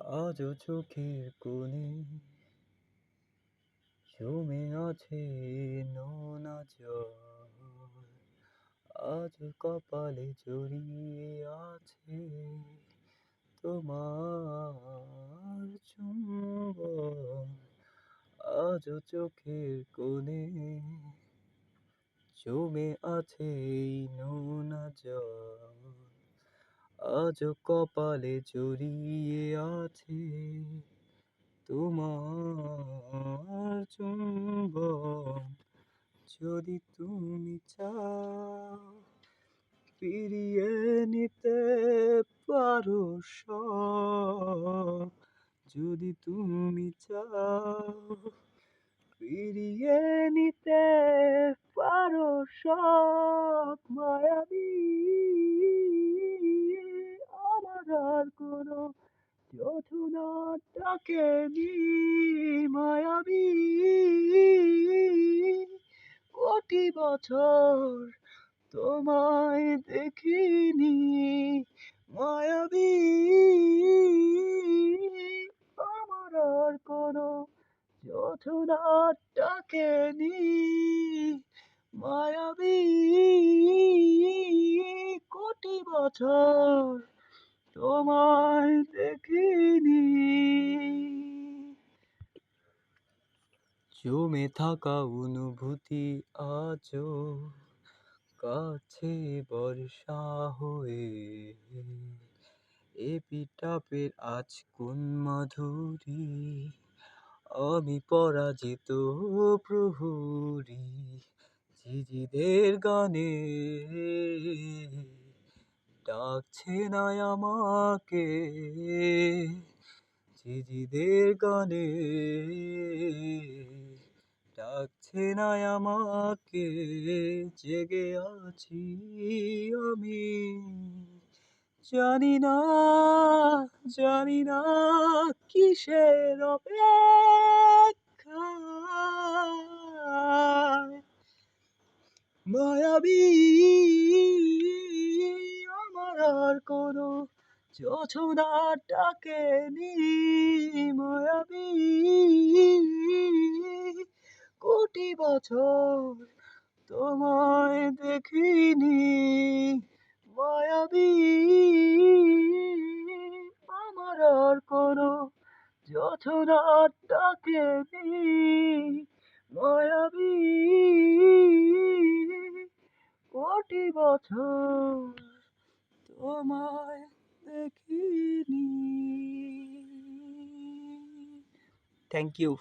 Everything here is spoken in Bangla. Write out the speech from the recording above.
আজও চোখের কোণে জমে আছে নোনা জল, আজও কপালে জড়িয়ে আছে তোমার চুম্বন। আজও চোখের কোণে জমে আছে এই নোনা জল, আজও কপালে জড়িয়ে আছে তোমার চুম্বন। যদি তুমি চাও ফিরিয়ে নিতে পারো সব, যদি তুমি চাও ফিরিয়ে নিতে পারো সব, মায়াবী আমার আর কোনো যোছনা ডাকেনি, মায়াবী কোটি বছর তোমায় দেখিনি, মায়াবী আমার আর কোনো যোছনা ডাকেনি, মায়াবী কোটি বছর তোমায় দেখিনি। জমে থাকা অনুভূতি আজও কাছে বর্ষা হয়ে, এপিটাপের আজ কোন মাধুরী, আমি পরাজিত প্রহরী, ঝিঝিদের গানে ডাকছে না আমাকে, ঝিঝিদের গানে ডাকছে না আমাকে, জেগে আছি আমি, জানি না জানি না কিসের অপেক্ষায়, মায়াবী আমার আর কোনো যোছনা ডাকেনি, মায়াবী কোটি বছর তোমায় দেখিনি, মায়াবী আমার আর কোনো যোছনা ডাকেনি, মায়াবী কোটি বছর তোমায় দেখিনি। Thank you.